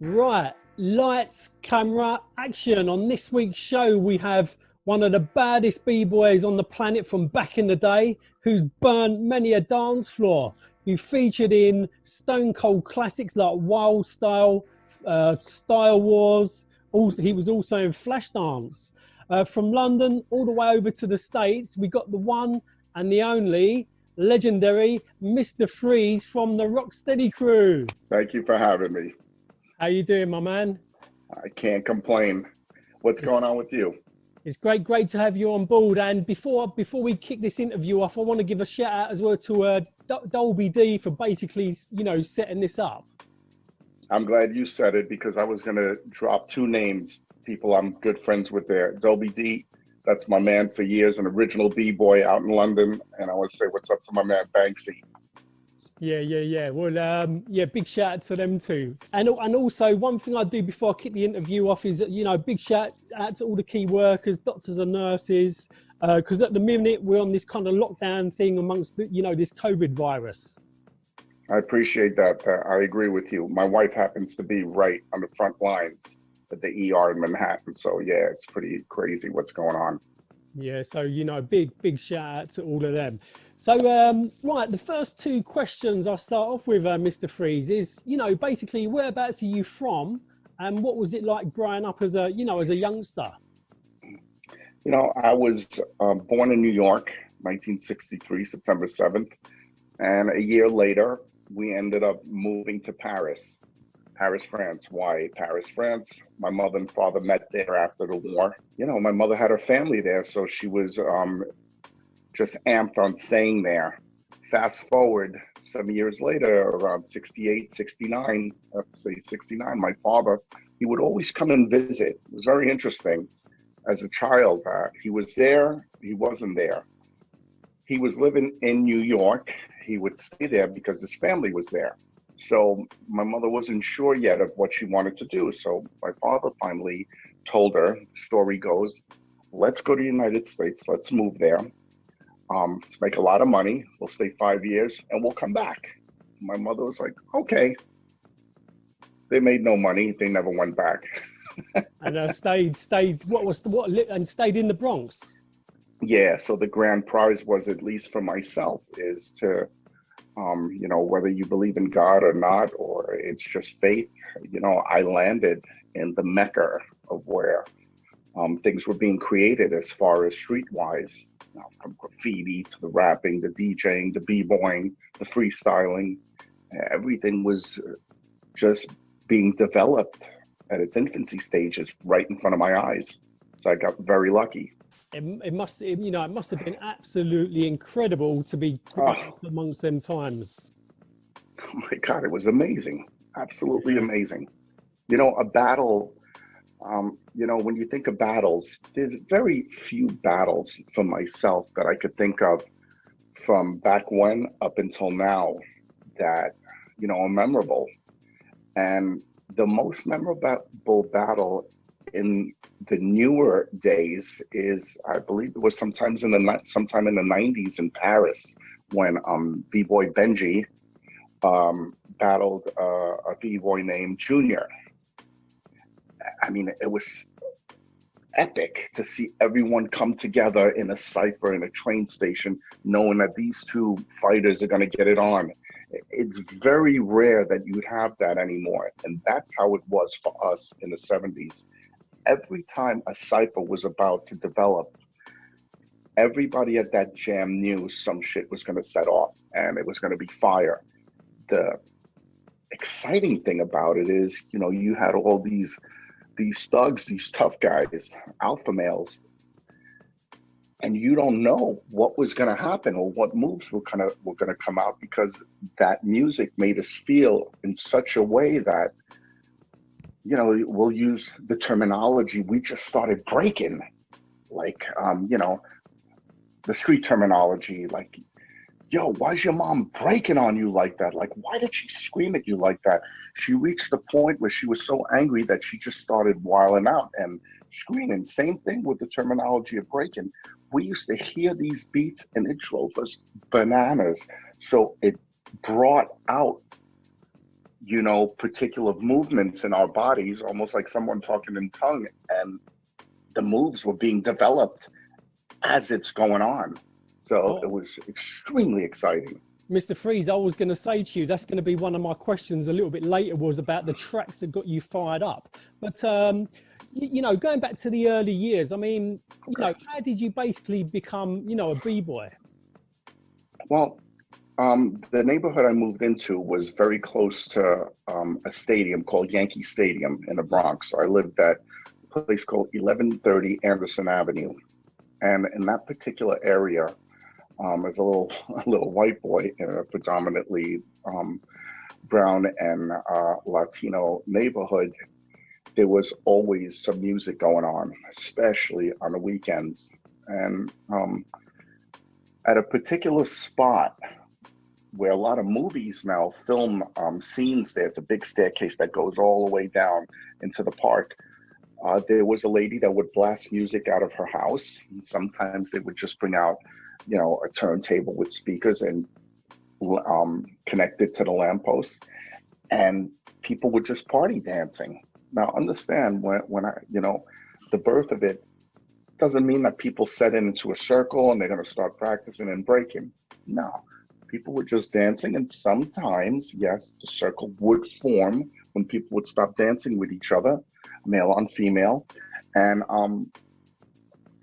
Right, lights, camera, action. On this week's show, we have one of the baddest b-boys on the planet from back in the day, who's burnt many a dance floor, who featured in stone cold classics like WildStyle, Style Wars. Also, he was also in FlashDance. From London all the way over to the States, we got the one and the only legendary Mr. Freeze from the Rocksteady crew. Thank you for having me. How you doing, my man? I can't complain. What's going on with you? It's great to have you on board. And before we kick this interview off, I want to give a shout out as well to Dolby D for basically, setting this up. I'm glad you said it because I was going to drop two names, people I'm good friends with there. Dolby D, that's my man for years, an original b-boy out in London. And I want to say what's up to my man Banksy. Yeah. Well, big shout out to them too. And also one thing I do before I kick the interview off is, big shout out to all the key workers, doctors and nurses, because at the minute we're on this kind of lockdown thing amongst the, this COVID virus. I appreciate that. I agree with you. My wife happens to be right on the front lines at the ER in Manhattan. So yeah, it's pretty crazy what's going on. Yeah, so, big shout out to all of them. So, right, the first two questions I'll start off with, Mr. Freeze, is, basically, whereabouts are you from and what was it like growing up as a youngster? I was born in New York, 1963, September 7th. And a year later, we ended up moving to Paris, France. Why Paris, France? My mother and father met there after the war. My mother had her family there, so she was just amped on staying there. Fast forward some years later, around 68, 69, I have to say 69, my father, he would always come and visit. It was very interesting. As a child, he was there, he wasn't there. He was living in New York. He would stay there because his family was there. So my mother wasn't sure yet of what she wanted to do. So my father finally told her, the story goes, let's go to the United States. Let's move there. Let's make a lot of money. We'll stay 5 years and we'll come back. My mother was like, okay. They made no money. They never went back. And stayed and stayed in the Bronx. Yeah. So the grand prize was, at least for myself, is to, whether you believe in God or not, or it's just faith, I landed in the Mecca of where things were being created as far as streetwise, from graffiti to the rapping, the DJing, the b-boying, the freestyling. Everything was just being developed at its infancy stages right in front of my eyes. So I got very lucky. It must have been absolutely incredible to be amongst them times. Oh my God, it was amazing. Absolutely amazing. A battle, when you think of battles, there's very few battles for myself that I could think of from back when up until now that, are memorable. And the most memorable battle in the newer days is, I believe it was sometime in the 90s in Paris when B-Boy Benji battled a B-Boy named Junior. I mean, it was epic to see everyone come together in a cypher in a train station, knowing that these two fighters are going to get it on. It's very rare that you'd have that anymore. And that's how it was for us in the 70s. Every time a cypher was about to develop, everybody at that jam knew some shit was going to set off and it was going to be fire. The exciting thing about it is, you had all these thugs, these tough guys, alpha males, and you don't know what was going to happen or what moves were going to come out, because that music made us feel in such a way that, we'll use the terminology, we just started breaking, like, the street terminology, like, yo, why's your mom breaking on you like that? Like, why did she scream at you like that? She reached the point where she was so angry that she just started wilding out and screaming. Same thing with the terminology of breaking. We used to hear these beats and it drove us bananas. So it brought out, particular movements in our bodies, almost like someone talking in tongue, and the moves were being developed as it's going on. So it was extremely exciting. Mr. Freeze, I was going to say to you, that's going to be one of my questions a little bit later, was about the tracks that got you fired up. But, going back to the early years, I mean, how did you basically become, a B-boy? Well, the neighborhood I moved into was very close to a stadium called Yankee Stadium in the Bronx. So I lived at a place called 1130 Anderson Avenue. And in that particular area, as a little white boy in a predominantly brown and Latino neighborhood, there was always some music going on, especially on the weekends. And at a particular spot where a lot of movies now film scenes there, it's a big staircase that goes all the way down into the park. There was a lady that would blast music out of her house. And sometimes they would just bring out, a turntable with speakers and connect it to the lamppost, and people would just party dancing. Now, understand when I, the birth of it doesn't mean that people set it into a circle and they're going to start practicing and breaking. No, people were just dancing, and sometimes, yes, the circle would form when people would stop dancing with each other, male on female, and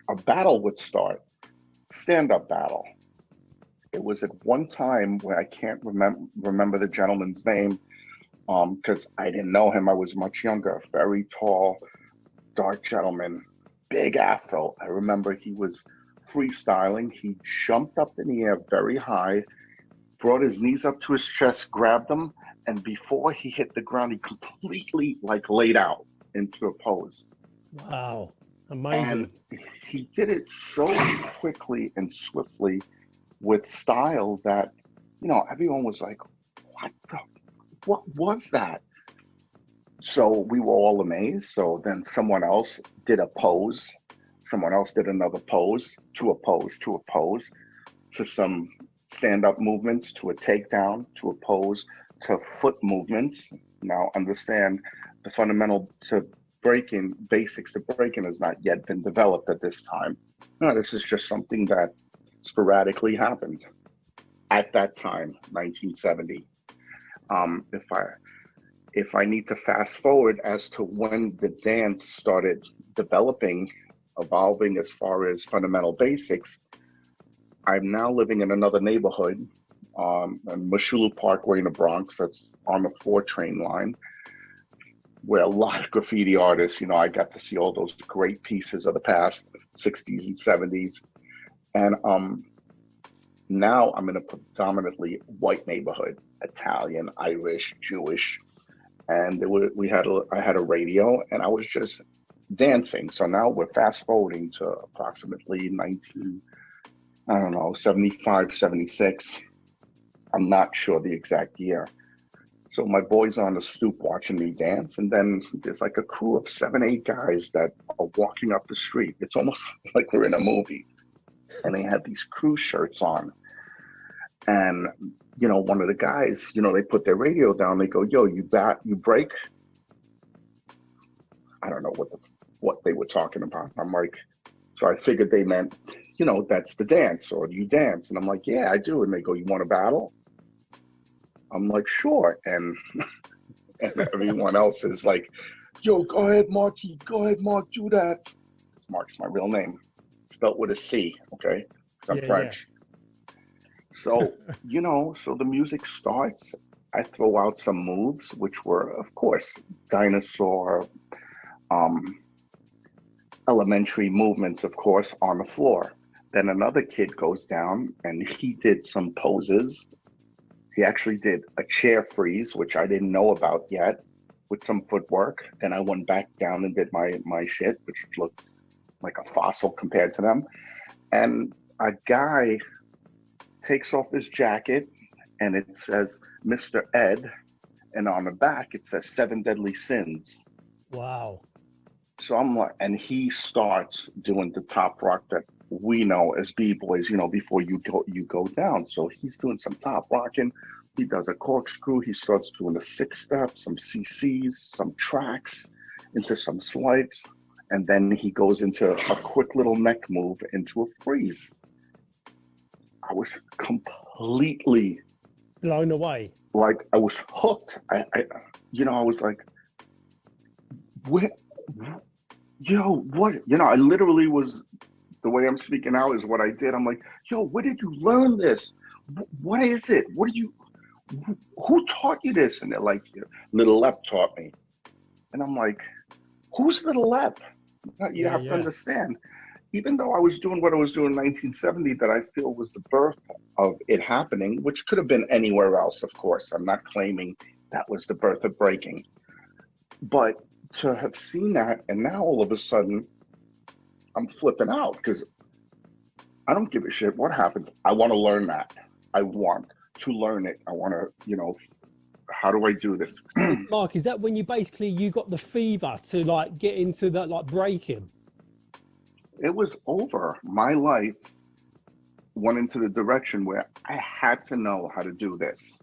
a battle would start, stand-up battle. It was at one time where I can't remember the gentleman's name, because I didn't know him. I was much younger, very tall, dark gentleman, big afro. I remember he was freestyling. He jumped up in the air very high, brought his knees up to his chest, grabbed them, and before he hit the ground, he completely laid out into a pose. Wow, amazing. And he did it so quickly and swiftly with style that, everyone was like, what was that? So we were all amazed. So then someone else did a pose. Someone else did another pose, to a pose, to a pose, to some stand-up movements, to a takedown, to a pose, to foot movements. Now understand, the fundamental to breaking, basics to breaking has not yet been developed at this time. No, this is just something that sporadically happened at that time, 1970. If I need to fast forward as to when the dance started developing, evolving as far as fundamental basics, I'm now living in another neighborhood on Moshulu Parkway in the Bronx. That's on the 4 train line, where a lot of graffiti artists, I got to see all those great pieces of the past, 60s and 70s. And now I'm in a predominantly white neighborhood, Italian, Irish, Jewish. And I had a radio, and I was just dancing. So now we're fast forwarding to approximately 75, 76. I'm not sure the exact year. So my boys are on the stoop watching me dance, and then there's like a crew of 7, 8 guys that are walking up the street. It's almost like we're in a movie. And they had these crew shirts on. And, one of the guys, they put their radio down. They go, "Yo, you break?" I don't know what they were talking about. I'm like, so I figured they meant, that's the dance, or do you dance? And I'm like, "Yeah, I do." And they go, "You want to battle?" I'm like, "Sure." And everyone else is like, "Yo, go ahead, Marky. Go ahead, Mark, do that." It's Mark's my real name, spelt with a C, okay? Because I'm French. Yeah. So, so the music starts. I throw out some moves, which were, of course, dinosaur, elementary movements, of course, on the floor. Then another kid goes down and he did some poses. He actually did a chair freeze, which I didn't know about yet, with some footwork. Then I went back down and did my shit, which looked like a fossil compared to them. And a guy takes off his jacket and it says Mr. Ed, and on the back it says 7 Deadly Sins. Wow. So I'm like, and he starts doing the top rock that we know as B-boys, before you go down. So he's doing some top rocking, He does a corkscrew. He starts doing a 6-step, some CCs, some tracks, into some swipes. And then he goes into a quick little neck move into a freeze. I was completely blown away. Like, I was hooked. I was like, what? I literally was, the way I'm speaking now is what I did. I'm like, yo, where did you learn this? What is it? Who taught you this? And they're like, Little Lep taught me. And I'm like, who's Little Lep? You have to understand, even though I was doing what I was doing in 1970, that I feel was the birth of it happening, which could have been anywhere else, of course. I'm not claiming that was the birth of breaking. But to have seen that, and now all of a sudden, I'm flipping out because I don't give a shit what happens. I want to learn that. I want to learn it. I want to, how do I do this? Mark, is that when you got the fever to like get into that like breaking? It was over. My life went into the direction where I had to know how to do this.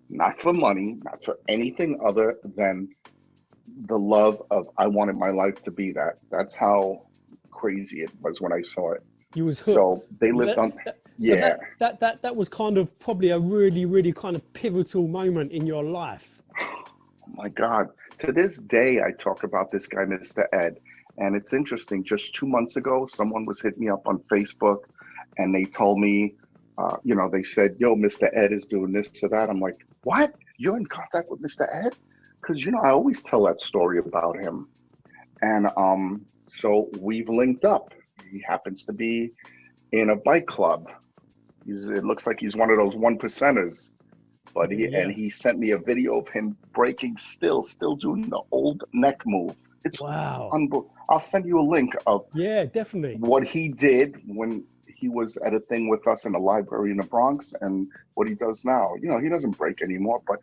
Not for money, not for anything other than the love of, I wanted my life to be that. That's how crazy it was when I saw it. You was hooked. So they lived on. Yeah. So that was kind of probably a really, really kind of pivotal moment in your life. Oh my God. To this day, I talk about this guy, Mr. Ed. And it's interesting. Just 2 months ago, someone was hitting me up on Facebook and they told me, they said, yo, Mr. Ed is doing this or that. I'm like, what? You're in contact with Mr. Ed? Because, I always tell that story about him. And so we've linked up. He happens to be in a bike club. It looks like he's one of those 1%ers. But he sent me a video of him breaking, still doing the old neck move. It's unbelievable. I'll send you a link of definitely what he did when he was at a thing with us in a library in the Bronx and what he does now. He doesn't break anymore, but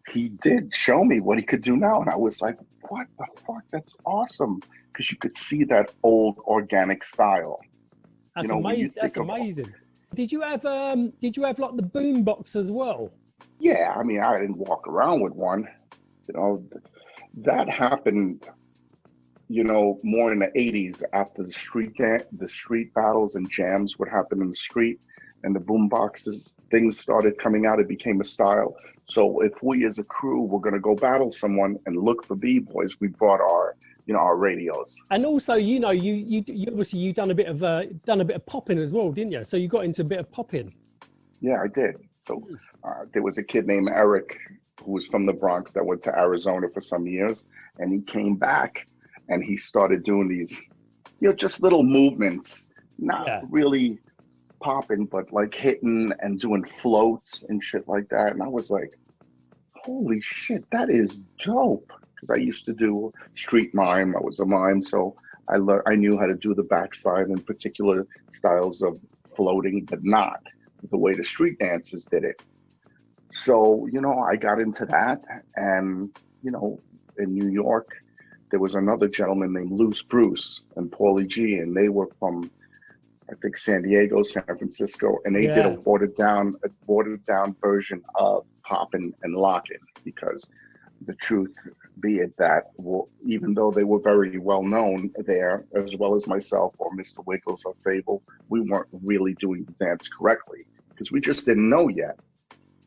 he did show me what he could do now. And I was like, what the fuck? That's awesome. Because you could see that old organic style. That's amazing. That's amazing. Did you have like the boom box as well? Yeah, I mean, I didn't walk around with one. That happened, more in the 80s after the street battles and jams would happen in the street, and the boom boxes, things started coming out. It became a style. So if we as a crew were going to go battle someone and look for b-boys, we brought our radios. And also, you obviously you done a bit of popping as well, didn't you? So you got into a bit of popping. Yeah, I did. So there was a kid named Eric who was from the Bronx that went to Arizona for some years, and he came back and he started doing these, just little movements, not really popping, but like hitting and doing floats and shit like that. And I was like, holy shit, that is dope. Because I used to do street mime. I was a mime, so I knew how to do the backside and particular styles of floating, but not the way the street dancers did it. So, I got into that. And, in New York, there was another gentleman named Loose Bruce and Paulie G, and they were from, I think, San Diego, San Francisco, and they did a watered down version of popping and locking, because the truth be it that, even though they were very well known there, as well as myself or Mr. Wiggles or Fable, we weren't really doing the dance correctly because we just didn't know yet.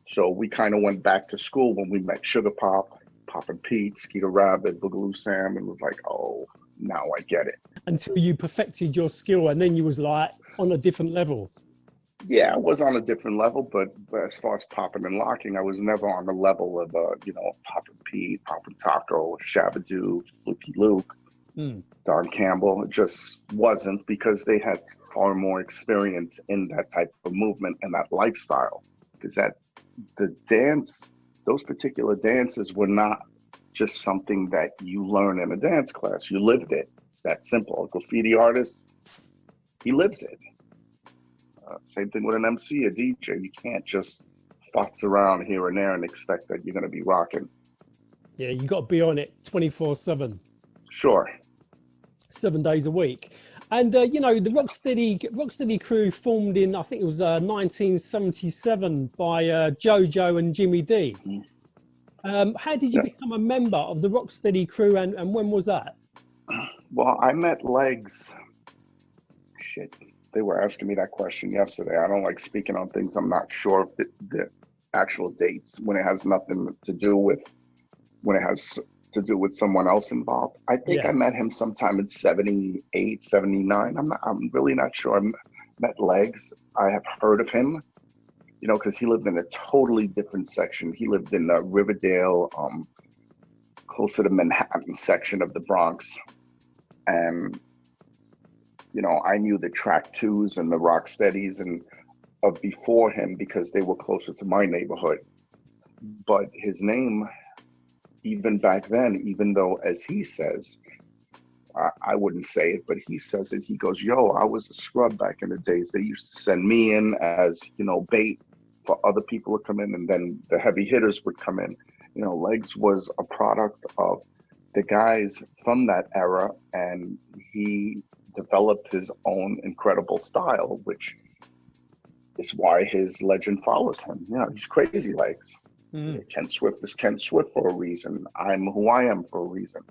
So we kind of went back to school when we met Sugar Pop, Poppin' Pete, Skeeter Rabbit, Boogaloo Sam, and was like, oh, now I get it. Until you perfected your skill, and then you was like on a different level. Yeah, I was on a different level, but as far as popping and locking, I was never on the level of, Poppin' Pete, Poppin' Taco, Shabadoo, Fluky Luke, Don Campbell. It just wasn't, because they had far more experience in that type of movement and that lifestyle. Because those particular dances were not just something that you learn in a dance class. You lived it. It's that simple. A graffiti artist, he lives it. Same thing with an MC, a DJ. You can't just futz around here and there and expect that you're going to be rocking. Yeah, you got to be on it 24/7. Sure. 7 days a week. And you know, the Rocksteady crew formed in, I think it was 1977 by Jojo and Jimmy D. How did you become a member of the Rocksteady crew, and when was that? Well, I met Legs. Shit, they were asking me that question yesterday. I don't like speaking on things I'm not sure of the actual dates when it has nothing to do with when it has to do with someone else involved. I think I met him sometime in 78, 79. I'm really not sure. I met Legs. I have heard of him, you know, because he lived in a totally different section. He lived in Riverdale, close to the Manhattan section of the Bronx. And, you know, I knew the Track Twos and the Rocksteadies and of before him because they were closer to my neighborhood. But his name, even back then, even though, as he says, I wouldn't say it, but he says it. He goes, yo, I was a scrub back in the days. They used to send me in as, you know, bait for other people to come in, and then the heavy hitters would come in. You know, Legs was a product of the guys from that era, and he developed his own incredible style, which is why his legend follows him. You know, he's Crazy Legs. Ken Swift is Ken Swift for a reason. I'm who I am for a reason.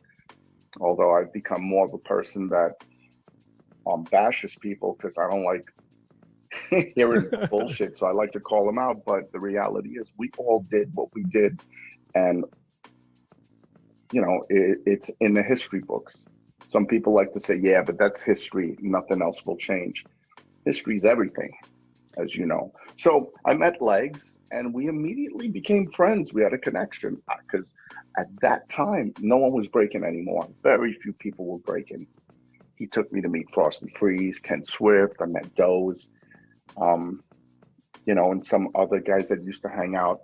Although I've become more of a person that bashes people because I don't like hearing bullshit. So I like to call them out. But the reality is we all did what we did. And, you know, it's in the history books. Some people like to say, yeah, but that's history. Nothing else will change. History's everything, as you know. So I met Legs and we immediately became friends. We had a connection because at that time, no one was breaking anymore. Very few people were breaking. He took me to meet Frost and Freeze, Ken Swift. I met Doze, you know, and some other guys that used to hang out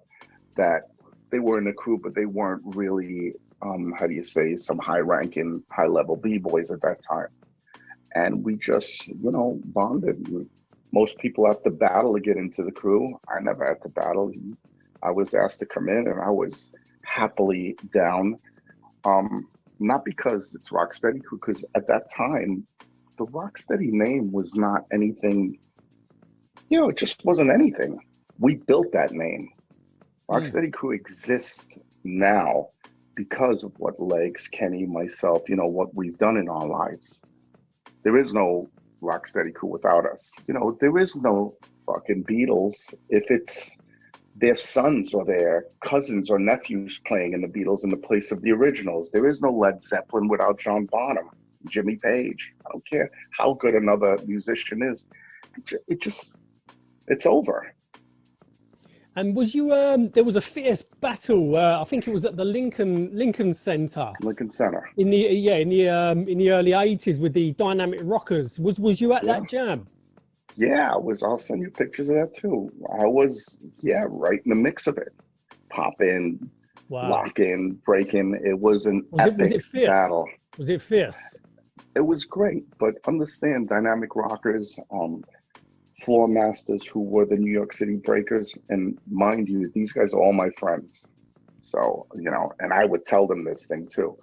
that they were in the crew, but they weren't really, how do you say, some high-ranking, high-level B-boys at that time. And we just, you know, bonded. Most people have to battle to get into the crew. I never had to battle. I was asked to come in and I was happily down. Not because it's Rocksteady, because at that time, the Rocksteady name was not anything, you know, it just wasn't anything. We built that name. Rocksteady Crew exists now because of what Legs, Kenny, myself, you know, what we've done in our lives. There is no Rocksteady Crew without us. You know, there is no fucking Beatles if it's their sons or their cousins or nephews playing in the Beatles in the place of the originals. There is no Led Zeppelin without John Bonham, Jimmy Page. I don't care how good another musician is. It's over. And was you there was a fierce battle, I think it was at the Lincoln Center. Lincoln Center. In the early 80s with the Dynamic Rockers. Was you at that jam? Yeah, I'll send you pictures of that too. I was, right in the mix of it. Pop in, lock in, break in. It was an epic battle. Was it fierce? It was great, but understand Dynamic Rockers, Floor Masters, who were the New York City Breakers, and mind you, these guys are all my friends. So, you know, and I would tell them this thing too.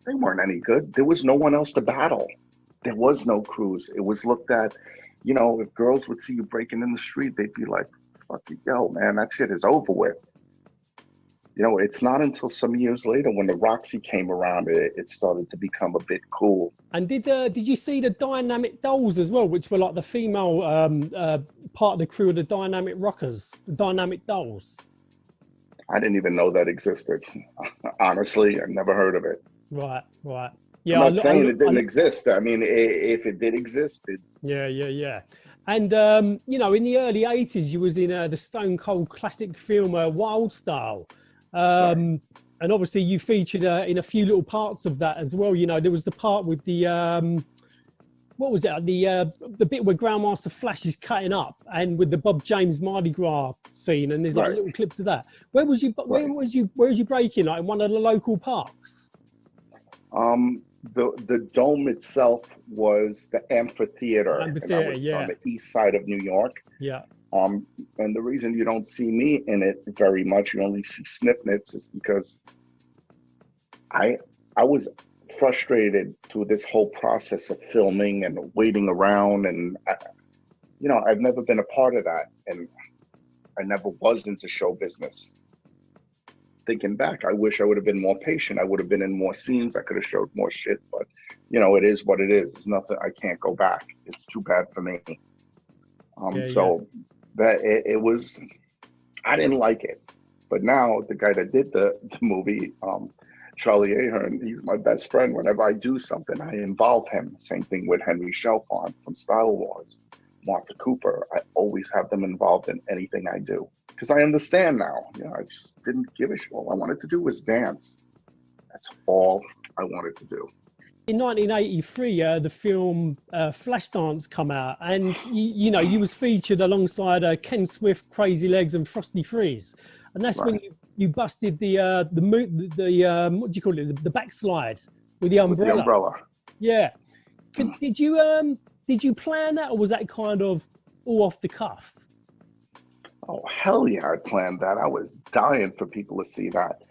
They weren't any good. There was no one else to battle. There was no crews. It was looked at, you know, if girls would see you breaking in the street, they'd be like, fuck you, yo, man, that shit is over with. You know, it's not until some years later when the Roxy came around, it started to become a bit cool. And did you see the Dynamic Dolls as well, which were like the female part of the crew of the Dynamic Rockers, the Dynamic Dolls? I didn't even know that existed. Honestly, I never heard of it. Right. Yeah, I'm not saying it didn't exist. I mean, if it did exist, Yeah. And you know, in the early 80s, you was in the Stone Cold classic film WildStyle. And obviously you featured in a few little parts of that as well. You know, there was the part with the what was it? The bit where Grandmaster Flash is cutting up, and with the Bob James Mardi Gras scene, and there's like little clips of that. Where was you breaking? Like in one of the local parks? The dome itself was the amphitheater, and that was on the east side of New York. Yeah. And the reason you don't see me in it very much, you only see snippets, is because I was frustrated through this whole process of filming and waiting around. And, I've never been a part of that. And I never was into show business. Thinking back, I wish I would have been more patient. I would have been in more scenes. I could have showed more shit, but it is what it is. It's nothing. I can't go back. It's too bad for me. That it was, I didn't like it. But now the guy that did the movie, Charlie Ahern, he's my best friend. Whenever I do something, I involve him. Same thing with Henry Chalfant from Style Wars, Martha Cooper. I always have them involved in anything I do. Because I understand now. I just didn't give a shit. All I wanted to do was dance. That's all I wanted to do. In 1983, the film FlashDance come out, and you was featured alongside Ken Swift, Crazy Legs, and Frosty Freeze, and that's when you busted the what do you call it, the backslide with the umbrella. With the umbrella. Yeah. Did you plan that, or was that kind of all off the cuff? Oh, hell yeah, I planned that. I was dying for people to see that.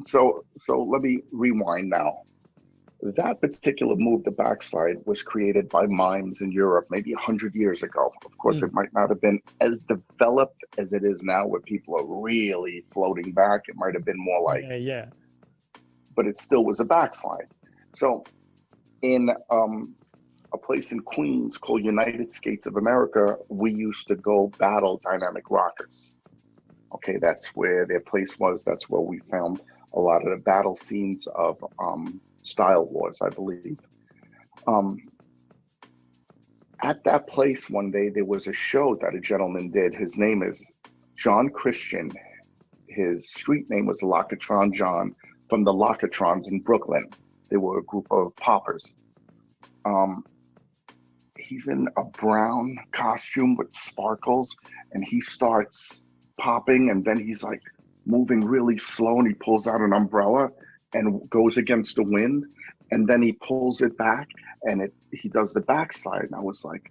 So let me rewind now. That particular move, the backslide, was created by mimes in Europe maybe 100 years ago. Of course, it might not have been as developed as it is now, where people are really floating back. It might have been more like, but it still was a backslide. So in a place in Queens called United Skates of America, we used to go battle dynamic rockers. Okay, that's where their place was. That's where we filmed a lot of the battle scenes of Style Wars, I believe. At that place one day, there was a show that a gentleman did. His name is John Christian. His street name was Lockatron John, from the Lockatrons in Brooklyn. They were a group of poppers. He's in a brown costume with sparkles, and he starts popping, and then he's like moving really slow, and he pulls out an umbrella and goes against the wind, and then he pulls it back, and he does the backslide. And I was like,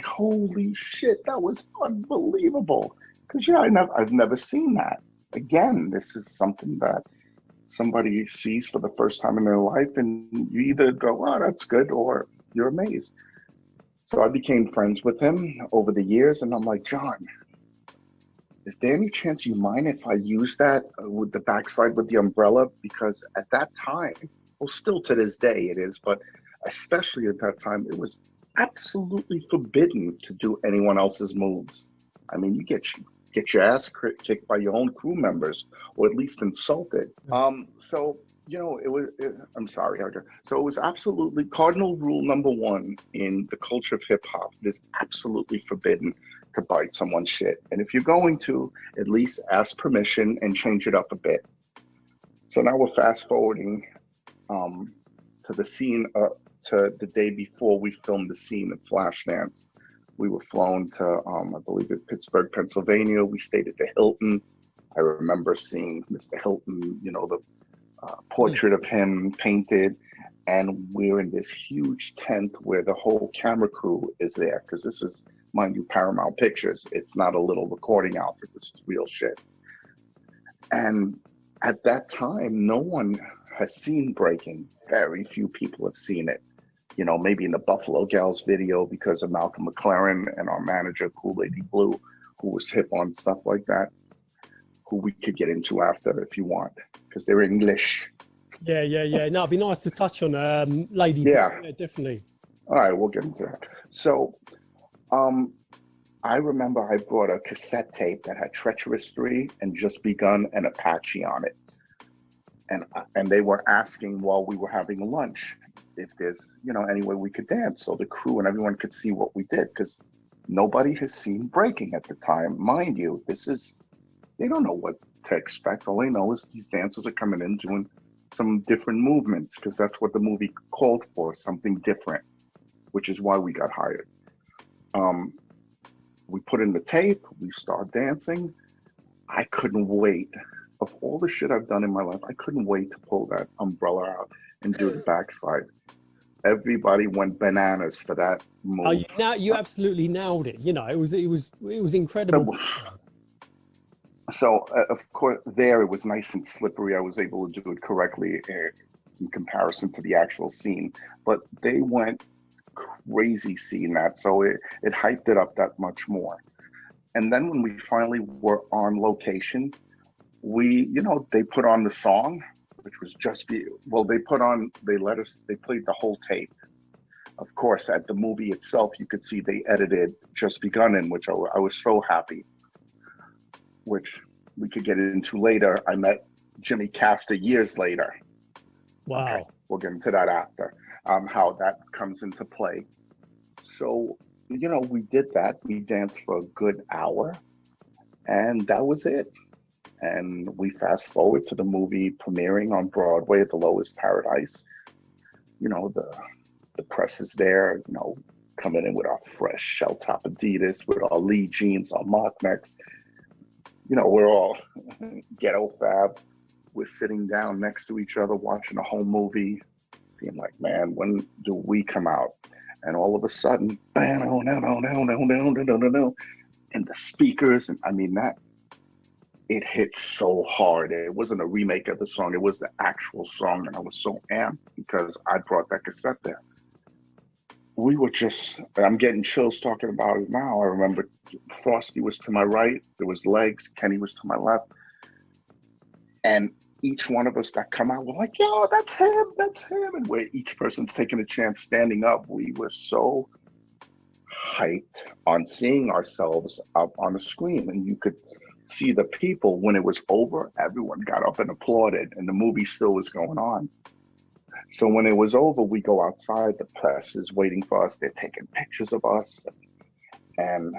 holy shit, that was unbelievable. Because I've never seen that. Again, this is something that somebody sees for the first time in their life, and you either go, oh, that's good, or you're amazed. So I became friends with him over the years, and I'm like, John, is there any chance you mind if I use that with the backslide with the umbrella? Because at that time, well, still to this day it is, but especially at that time, it was absolutely forbidden to do anyone else's moves. I mean, you get your ass kicked by your own crew members, or at least insulted. So, I'm sorry, Edgar. So it was absolutely cardinal rule number one in the culture of hip hop. It is absolutely forbidden to bite someone's shit. And if you're going to, at least ask permission and change it up a bit. So now we're fast forwarding to the scene, to the day before we filmed the scene of FlashDance. We were flown to, I believe, Pittsburgh, Pennsylvania. We stayed at the Hilton. I remember seeing Mr. Hilton, the portrait of him painted. And we're in this huge tent where the whole camera crew is there, because this is, mind you, Paramount Pictures. It's not a little recording outfit. This is real shit. And at that time, no one has seen breaking. Very few people have seen it. Maybe in the Buffalo Gals video because of Malcolm McLaren and our manager, Cool Lady Blue, who was hip on stuff like that, who we could get into after if you want, because they're English. Yeah. No, it'd be nice to touch on Lady Blue. Yeah, definitely. All right, we'll get into that. So, I remember I brought a cassette tape that had Treacherous 3 and Just Begun and Apache on it. And they were asking while we were having lunch if there's, any way we could dance, so the crew and everyone could see what we did, because nobody has seen breaking at the time. Mind you, they don't know what to expect. All they know is these dancers are coming in doing some different movements, because that's what the movie called for, something different, which is why we got hired. We put in the tape, we start dancing. I couldn't wait. Of all the shit I've done in my life, I couldn't wait to pull that umbrella out and do the backslide. Everybody went bananas for that move. You absolutely nailed it. It was incredible. So of course, there it was nice and slippery. I was able to do it correctly in comparison to the actual scene. But they went crazy seeing that, so it hyped it up that much more. And then when we finally were on location, they put on the song, which was they played the whole tape. Of course, at the movie itself, you could see they edited Just Begun in, which I was so happy, which we could get into later. I met Jimmy Castor years later. Wow. Okay, we'll get into that after, how that comes into play. So, we did that. We danced for a good hour, and that was it. And we fast forward to the movie premiering on Broadway at the Lowest Paradise. The press is there, coming in with our fresh shell top Adidas, with our Lee jeans, our mock necks. We're all ghetto fab. We're sitting down next to each other watching a whole movie, being like, man, when do we come out? And all of a sudden, and the speakers, and I mean that, it hit so hard. It wasn't a remake of the song, it was the actual song, and I was so amped because I brought that cassette there. We were I'm getting chills talking about it now. I remember Frosty was to my right, there was Legs, Kenny was to my left. And each one of us that come out, we're like, yo, that's him. And where each person's taking a chance standing up, we were so hyped on seeing ourselves up on the screen. And you could see the people when it was over, everyone got up and applauded, and the movie still was going on. So when it was over, we go outside, the press is waiting for us, they're taking pictures of us. And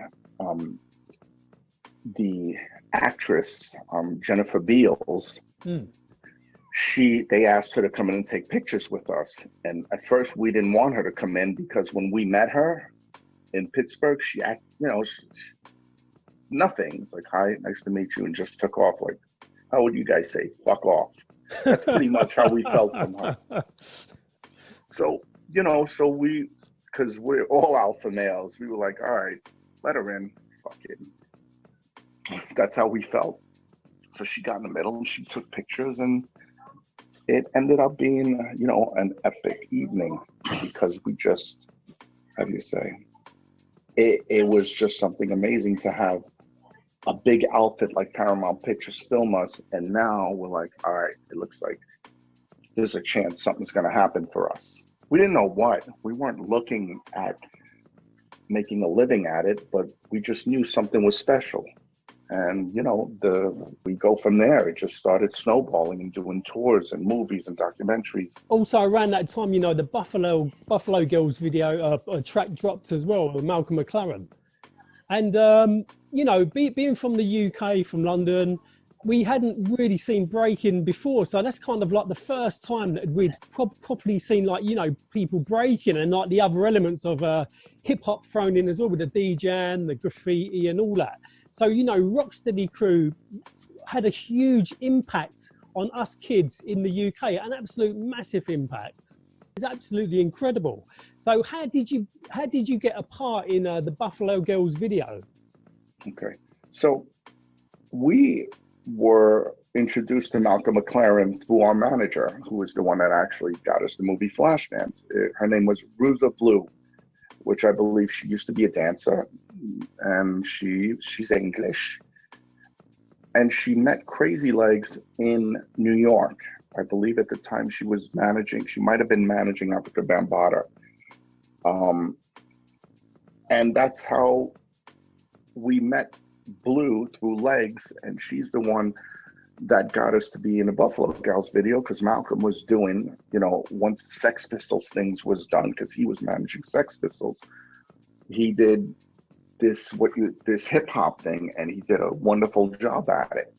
the actress, Jennifer Beals, they asked her to come in and take pictures with us. And at first we didn't want her to come in because when we met her in Pittsburgh, she nothing. It's like, hi, nice to meet you, and just took off. Like, how would you guys say, fuck off? That's pretty much how we felt from her. So, because we're all alpha males, we were like, all right, let her in. Fuck it. That's how we felt. So she got in the middle and she took pictures, and it ended up being, an epic evening because we just, how do you say, it was just something amazing to have a big outfit like Paramount Pictures film us, and now we're like, all right, it looks like there's a chance something's going to happen for us. We didn't know what. We weren't looking at making a living at it, but we just knew something was special. And, we go from there. It just started snowballing and doing tours and movies and documentaries. Also around that time, the Buffalo Girls video track dropped as well with Malcolm McLaren. And, being from the UK, from London, we hadn't really seen breaking before. So that's kind of like the first time that we'd properly seen, like, people breaking, and like the other elements of hip hop thrown in as well, with the DJ and the graffiti and all that. So, Rocksteady Crew had a huge impact on us kids in the UK, an absolute massive impact. It's absolutely incredible. So how did you get a part in the Buffalo Girls video? Okay, so we were introduced to Malcolm McLaren through our manager, who was the one that actually got us the movie FlashDance. Her name was Ruza Blue, which I believe she used to be a dancer, and she's English. And she met Crazy Legs in New York. I believe at the time she might have been managing Africa Bambaataa. And that's how we met Blue, through Legs, and she's the one that got us to be in the Buffalo Gals video, because Malcolm was doing, once the Sex Pistols things was done, because he was managing Sex Pistols, he did this hip hop thing, and he did a wonderful job at it.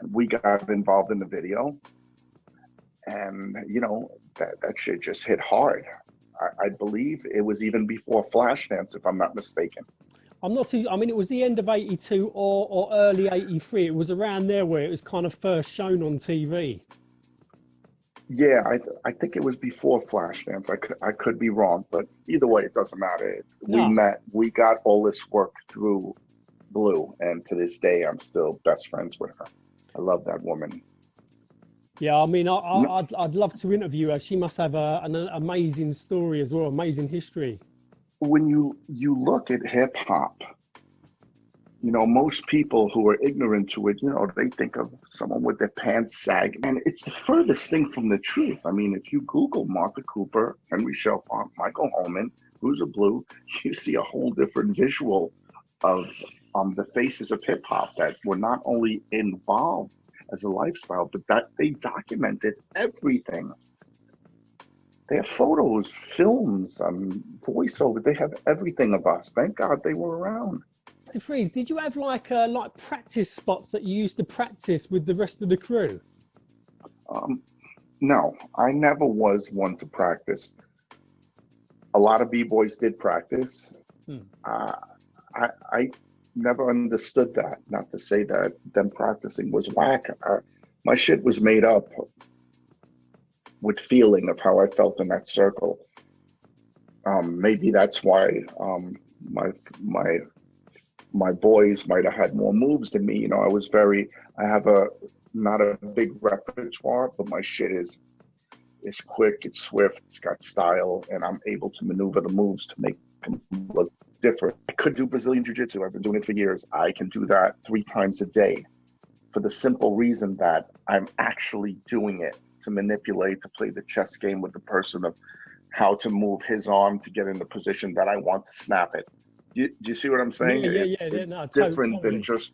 And we got involved in the video, and that shit just hit hard. I believe it was even before FlashDance, if I'm not mistaken. It was the end of 82 or early 83. It was around there where it was kind of first shown on TV. Yeah, I think it was before FlashDance. I could be wrong, but either way, it doesn't matter. No. We got all this work through Blue, and to this day, I'm still best friends with her. I love that woman. Yeah, I mean, I'd love to interview her. She must have an amazing story as well, amazing history. When you look at hip hop, you know, most people who are ignorant to it, you know, they think of someone with their pants sagging, and it's the furthest thing from the truth. I mean, if you Google Martha Cooper, Henry Chalfant, Michael Holman, Bruiser Blue, you see a whole different visual of the faces of hip hop that were not only involved as a lifestyle, but that they documented everything. They have photos, films, voiceover. They have everything of us. Thank God they were around. Mr. Freeze, did you have like practice spots that you used to practice with the rest of the crew? No, I never was one to practice. A lot of b-boys did practice. I never understood that. Not to say that them practicing was whack. My shit was made up with feeling of how I felt in that circle. Maybe that's why my boys might have had more moves than me. You know, I have not a big repertoire, but my shit is quick, it's swift, it's got style, and I'm able to maneuver the moves to make them look different. I could do Brazilian Jiu-Jitsu. I've been doing it for years. I can do that 3 times a day for the simple reason that I'm actually doing it to manipulate, to play the chess game with the person of how to move his arm to get in the position that I want to snap it. Do you see what I'm saying? It's different than just,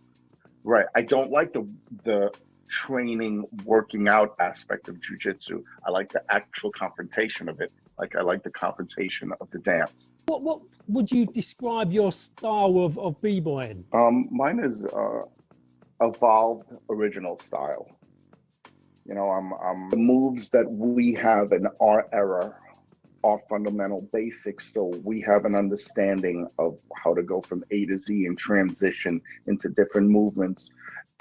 right. I don't like the training, working out aspect of jiu-jitsu. I like the actual confrontation of it. Like I like the confrontation of the dance. What would you describe your style of b-boying? Mine is evolved original style. You know, the moves that we have in our era are fundamental basics, so we have an understanding of how to go from A to Z and transition into different movements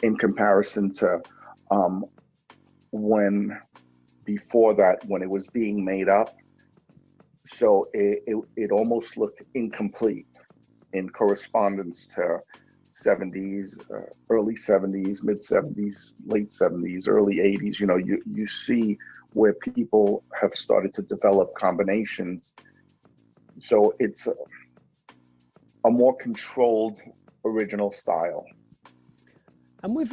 in comparison to when before that, when it was being made up. So it almost looked incomplete in correspondence to 70s, early 70s, mid 70s, late 70s, early 80s. You know, you see where people have started to develop combinations. So it's a more controlled original style. And with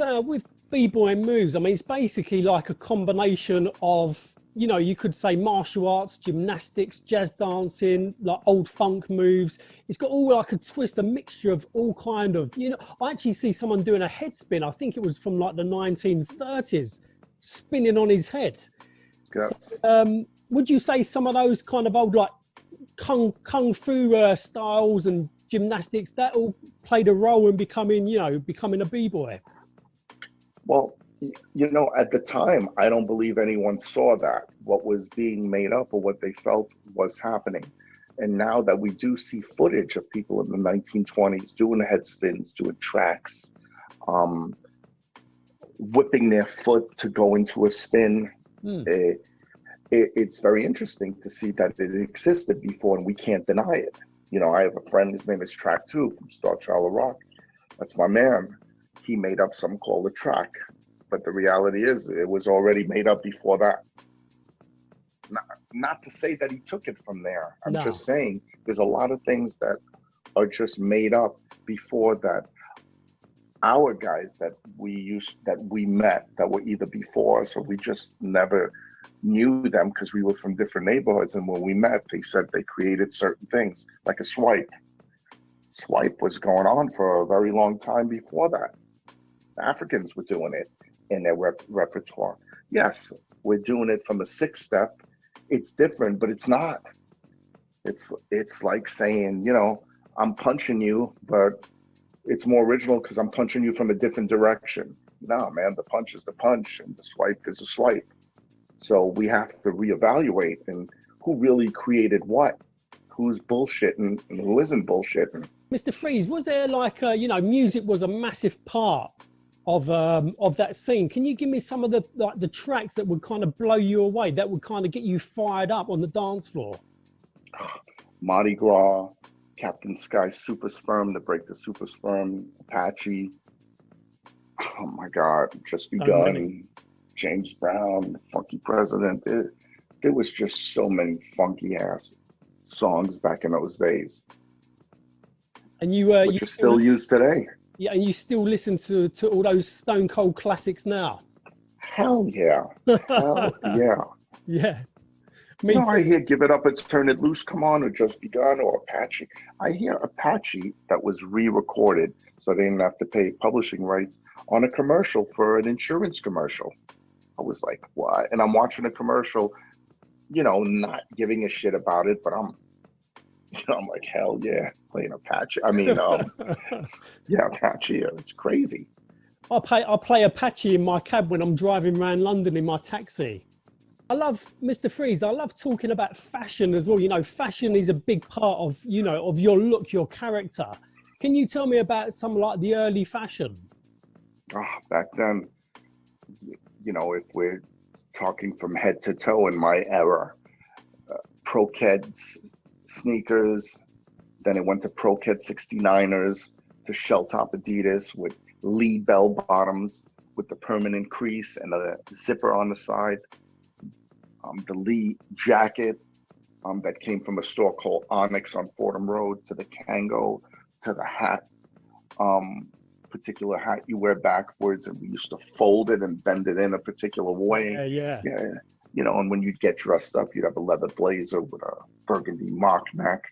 b-boy moves, I mean, it's basically like a combination of, you know, you could say martial arts, gymnastics, jazz dancing, like old funk moves. It's got all like a twist, a mixture of all kind of, you know, I actually see someone doing a head spin. I think it was from like the 1930s, spinning on his head. Yes. So, would you say some of those kind of old like kung fu styles and gymnastics, that all played a role in becoming a b-boy? Well, you know, at the time, I don't believe anyone saw that, what was being made up or what they felt was happening. And now that we do see footage of people in the 1920s doing head spins, doing tracks, whipping their foot to go into a spin, it's very interesting to see that it existed before and we can't deny it. You know, I have a friend, his name is Track 2 from Star Child Rock. That's my man. He made up something called a track. But the reality is it was already made up before that. Not to say that he took it from there. I'm just saying there's a lot of things that are just made up before that. Our guys that we met that were either before us or we just never knew them because we were from different neighborhoods, and when we met they said they created certain things like a swipe. Swipe was going on for a very long time before that. The Africans were doing it in their repertoire. Yes, we're doing it from a 6-step. It's different, but it's not. It's like saying, you know, I'm punching you, but it's more original because I'm punching you from a different direction. No, man, the punch is the punch and the swipe is a swipe. So we have to reevaluate and who really created what, who's bullshitting and who isn't bullshitting. Mr. Freeze, was there like, you know, music was a massive part of that scene. Can you give me some of the tracks that would kind of blow you away, that would kind of get you fired up on the dance floor? Mardi Gras, Captain Sky Super Sperm to break the Super Sperm, Apache. Oh my God, Just So many. Begun, James Brown, Funky President. There was just so many funky ass songs back in those days, And you which is still, still used today. yeah, and you still listen to all those Stone Cold classics now. Hell yeah. Hell yeah. Yeah, You me know, I too. hear Give It Up and Turn It Loose, Come On, or Just Begun, or Apache. I hear Apache that was re-recorded so they didn't have to pay publishing rights on a commercial for an insurance commercial. I was like, what? And I'm watching a commercial, you know, not giving a shit about it, but I'm like, hell yeah, playing Apache. Yeah, Apache, it's crazy. I play Apache in my cab when I'm driving around London in my taxi. I love Mr. Freeze. I love talking about fashion as well. You know, fashion is a big part of, you know, of your look, your character. Can you tell me about some like the early fashion? Back then, you know, if we're talking from head to toe in my era, Pro-Keds sneakers, then it went to Pro-Ked 69ers, to shell top Adidas with Lee bell bottoms with the permanent crease and a zipper on the side. The Lee jacket that came from a store called Onyx on Fordham Road, to the Kango, to the hat, particular hat you wear backwards, and we used to fold it and bend it in a particular way. Yeah, yeah. Yeah, you know, and when you'd get dressed up, you'd have a leather blazer with a burgundy mock neck,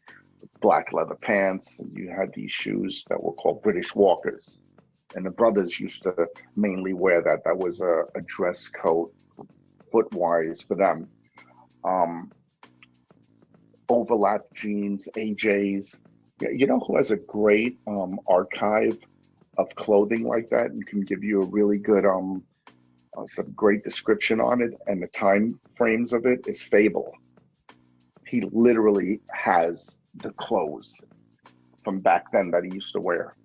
black leather pants, and you had these shoes that were called British Walkers. And the brothers used to mainly wear that. That was a dress coat, foot-wise, for them. Overlap jeans, AJs. Yeah, you know who has a great archive of clothing like that and can give you a really good some great description on it, and the time frames of it, is Fable. He literally has the clothes from back then that he used to wear.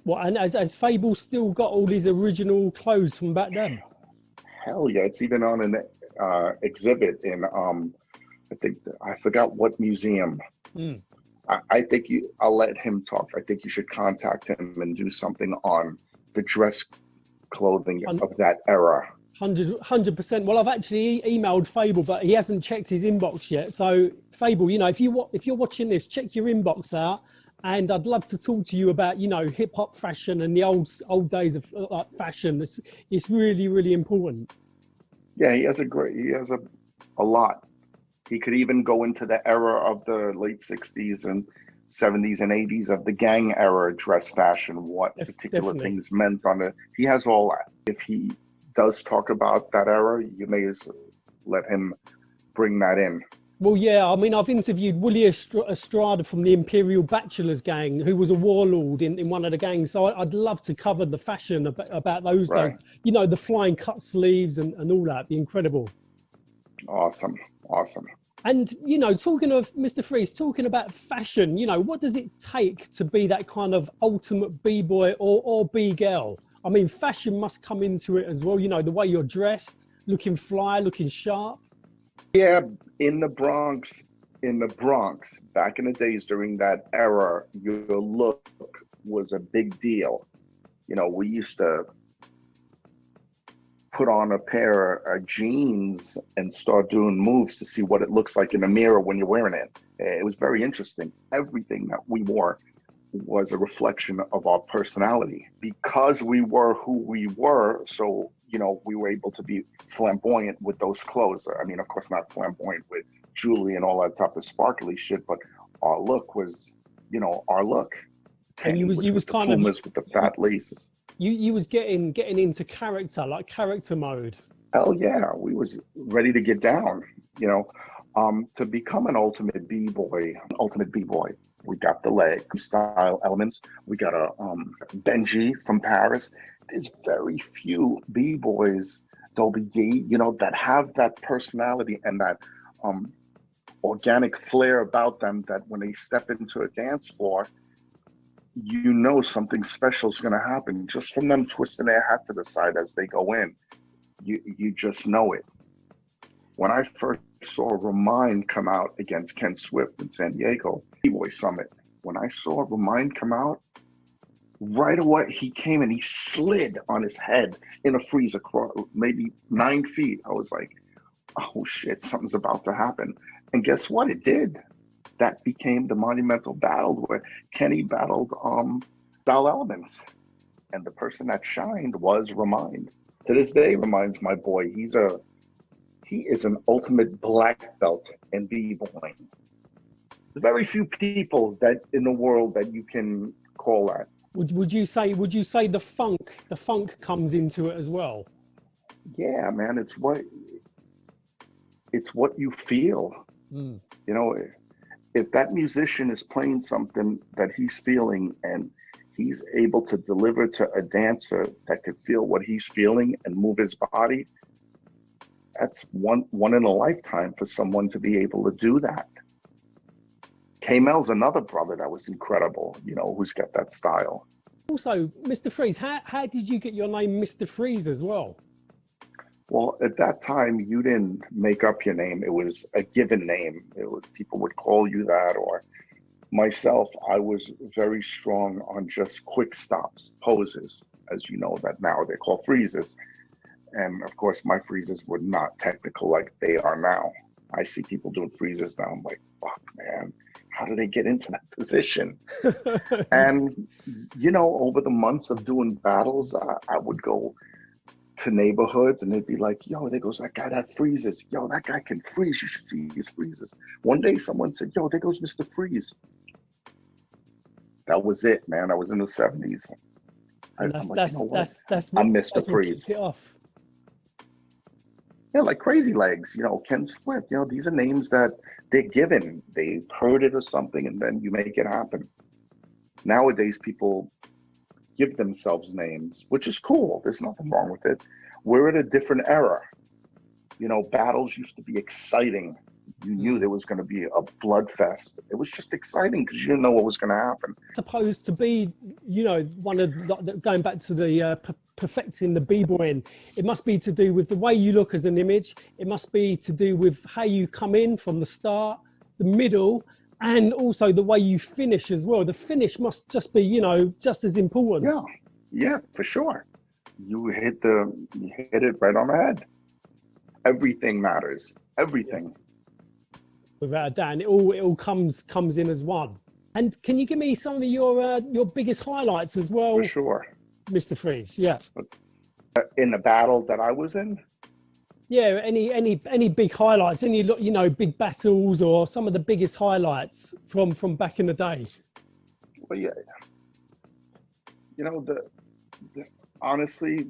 Well, and has Fable still got all his original clothes from back then? Hell yeah, it's even on an exhibit in I think I forgot what museum. Mm. I think I'll let him talk. I think you should contact him and do something on the dress clothing of that era. 100%. Well, I've actually emailed Fable, but he hasn't checked his inbox yet. So Fable, you know, if you're watching this, check your inbox out. And I'd love to talk to you about, you know, hip hop fashion and the old days of like fashion. It's really, really important. Yeah, he has a lot. He could even go into the era of the late 60s and 70s and 80s of the gang era dress fashion, what particular Definitely. things meant he has all that. If he does talk about that era, you may as well let him bring that in. Well, yeah, I mean, I've interviewed Willie Estrada from the Imperial Bachelors gang, who was a warlord in one of the gangs. So I'd love to cover the fashion about those days. You know, the flying cut sleeves and all that. Be incredible. Awesome. And, you know, talking of Mr. Freeze, talking about fashion, you know, what does it take to be that kind of ultimate B-boy or B-girl? I mean, fashion must come into it as well. You know, the way you're dressed, looking fly, looking sharp. Yeah, in the Bronx, back in the days during that era, your look was a big deal. You know, we used to put on a pair of jeans and start doing moves to see what it looks like in the mirror when you're wearing it. It was very interesting. Everything that we wore was a reflection of our personality. Because we were who we were, so, you know, we were able to be flamboyant with those clothes. I mean, of course, not flamboyant with jewelry and all that type of sparkly shit, but our look was, you know, our look. And you was kind of Pumas with the fat laces. You was getting into character, like character mode. Hell yeah, we was ready to get down. You know, to become an ultimate b-boy, we got the leg style elements. We got a Benji from Paris. There's very few b-boys, Dolby D, you know, that have that personality and that organic flair about them, that when they step into a dance floor, you know something special is going to happen just from them twisting their hat to the side as they go in. You just know it. When I first saw Remind come out against Ken Swift in San Diego, B-Boy Summit, when I saw Remind come out, right away he came and he slid on his head in a freeze across maybe 9 feet. I was like, oh shit, something's about to happen. And guess what? It did. That became the monumental battle where Kenny battled Style Elements. And the person that shined was Remind. To this day, Remind's my boy. He is an ultimate black belt in b-boying. There's very few people that in the world that you can call that. Would you say the funk comes into it as well? Yeah, man, it's what you feel. You know, if that musician is playing something that he's feeling and he's able to deliver to a dancer that could feel what he's feeling and move his body, that's one in a lifetime for someone to be able to do that. K-Mel's another brother that was incredible, you know, who's got that style. Also, Mr. Freeze, how did you get your name Mr. Freeze as well? Well, at that time, you didn't make up your name. It was a given name. People would call you that, or myself, I was very strong on just quick stops, poses, as you know that now they're called freezes. And of course, my freezes were not technical like they are now. I see people doing freezes now. I'm like, fuck, man, how do they get into that position? And, you know, over the months of doing battles, I would go to neighborhoods and they'd be like, yo, there goes that guy that freezes. Yo, that guy can freeze. You should see his freezes. One day someone said, yo, there goes Mr. Freeze. That was it, man. I was in the 70s. I'm Mr. Freeze. Yeah, like Crazy Legs, you know, Ken Swift, you know, these are names that they're given. They've heard it or something, and then you make it happen. Nowadays, people give themselves names, which is cool. There's nothing wrong with it. We're at a different era. You know, battles used to be exciting. You knew there was going to be a blood fest. It was just exciting because you didn't know what was going to happen. Supposed to be, you know, one of going back to the perfecting the b-boying, it must be to do with the way you look as an image. It must be to do with how you come in from the start, the middle, and also the way you finish as well. The finish must just be, you know, just as important. Yeah, for sure. You hit it right on the head. Everything matters. Everything. Yeah. Without a doubt, it all comes in as one. And can you give me some of your biggest highlights as well? For sure, Mr. Freeze. Yeah. In the battle that I was in. Yeah. Any big highlights? Any, you know, big battles or some of the biggest highlights from back in the day? Well, yeah. You know, honestly,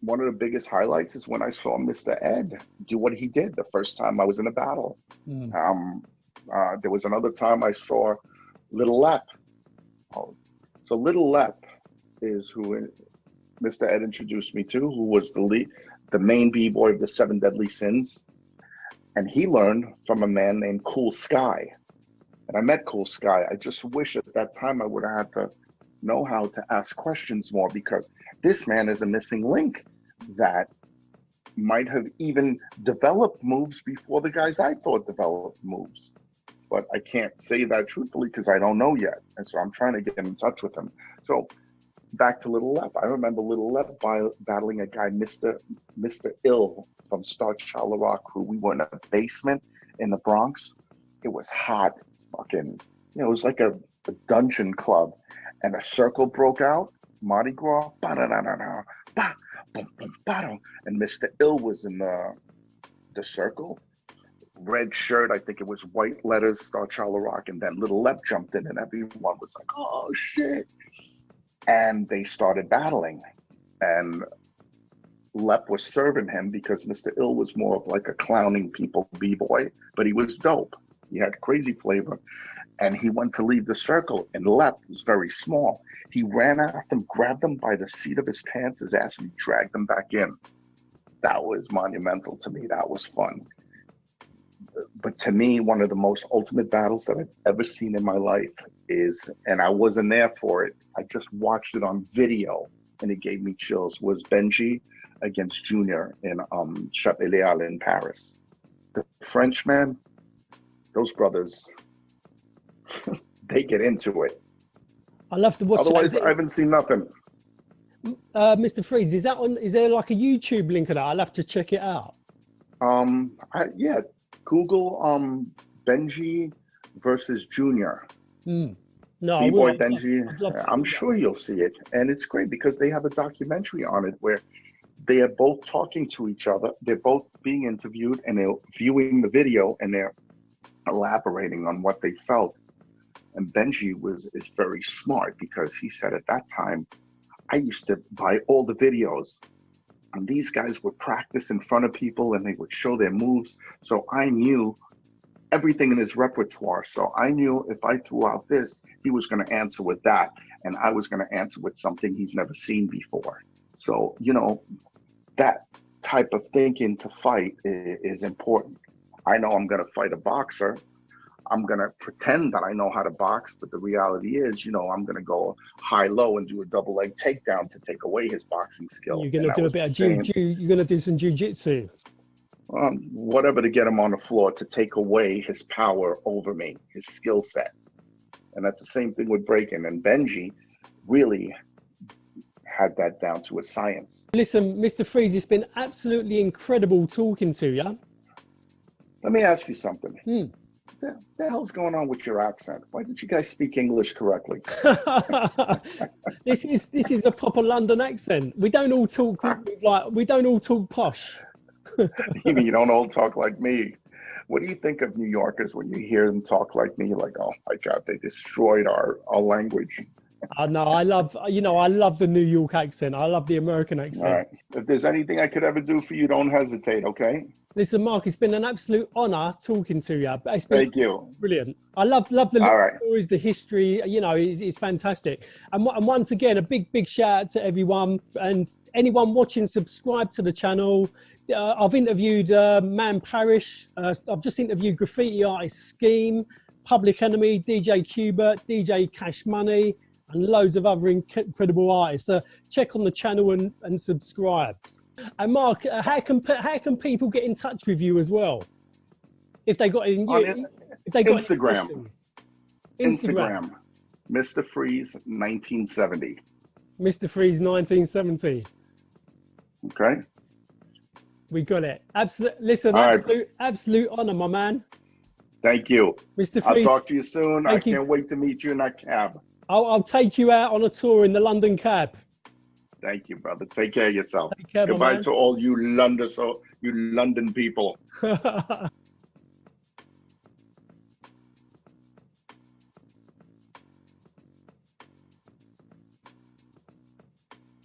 one of the biggest highlights is when I saw Mr. Ed do what he did the first time I was in a battle. There was another time I saw Little Lep. So Little Lep is who Mr. Ed introduced me to, who was the main b-boy of the 7 Deadly Sins. And he learned from a man named Cool Sky. And I met Cool Sky. I just wish at that time I would have had to know how to ask questions more, because this man is a missing link that might have even developed moves before the guys I thought developed moves. But I can't say that truthfully because I don't know yet. And so I'm trying to get in touch with him. So back to Little Lep. I remember Little Lep battling a guy, Mr. Ill from Star Child Rock crew. We were in a basement in the Bronx. It was hot. Fucking, you know, it was like a dungeon club. And a circle broke out, Mardi Gras, ba-da-da-da-da, ba, boom, boom, ba-da. And Mr. Ill was in the circle, red shirt, I think it was white letters, Star Child Rock, and then Little Lep jumped in and everyone was like, oh shit. And they started battling. And Lep was serving him because Mr. Ill was more of like a clowning people b-boy, but he was dope. He had crazy flavor. And he went to leave the circle, and Lep was very small. He ran after him, grabbed him by the seat of his pants, his ass, and he dragged him back in. That was monumental to me. That was fun. But to me, one of the most ultimate battles that I've ever seen in my life is, and I wasn't there for it, I just watched it on video, and it gave me chills, was Benji against Junior in Châtelet in Paris. The Frenchman, those brothers, they get into it. I love to watch. Otherwise, I haven't seen nothing. Mr. Freeze, is that on? Is there like a YouTube link of that? I'll have to check it out. Yeah, Google Benji versus Junior. No, B-Boy Benji. I'm see sure you'll see it, and it's great because they have a documentary on it where they are both talking to each other. They're both being interviewed, and they're viewing the video, and they're elaborating on what they felt. And Benji is very smart because he said at that time, I used to buy all the videos, and these guys would practice in front of people, and they would show their moves. So I knew everything in his repertoire. So I knew if I threw out this, he was going to answer with that, and I was going to answer with something he's never seen before. So, you know, that type of thinking to fight is important. I know I'm going to fight a boxer. I'm going to pretend that I know how to box, but the reality is, you know, I'm going to go high-low and do a double leg takedown to take away his boxing skill. You're going to do a bit of you're going to do some jiu-jitsu. Whatever to get him on the floor to take away his power over me, his skill set. And that's the same thing with breaking. And Benji really had that down to a science. Listen, Mr. Freeze, it's been absolutely incredible talking to you. Let me ask you something. What the hell's going on with your accent? Why did you guys speak English correctly? This is a proper London accent. We don't all talk posh. You mean you don't all talk like me? What do you think of New Yorkers when you hear them talk like me? Like, oh my God, they destroyed our language. No, I love the New York accent. I love the American accent. All right. If there's anything I could ever do for you, don't hesitate, okay? Listen, Mark, it's been an absolute honor talking to you. It's been Thank you. Brilliant. I love the stories, the history, you know, it's fantastic. And once again, a big shout out to everyone, and anyone watching, subscribe to the channel. I've interviewed Man Parish. I've just interviewed graffiti artist Scheme, Public Enemy, DJ Qbert, DJ Cash Money, and loads of other incredible artists. Check on the channel and subscribe. And Mark, how can people get in touch with you as well? If they got any Instagram. Instagram. Mr. Freeze 1970. Mr. Freeze 1970. Okay. We got it. Absolute honor, my man. Thank you. Mr. Freeze. I'll talk to you soon. I can't wait to meet you in that cab. I'll take you out on a tour in the London cab. Thank you, brother. Take care of yourself. Take care, Goodbye to all you London people.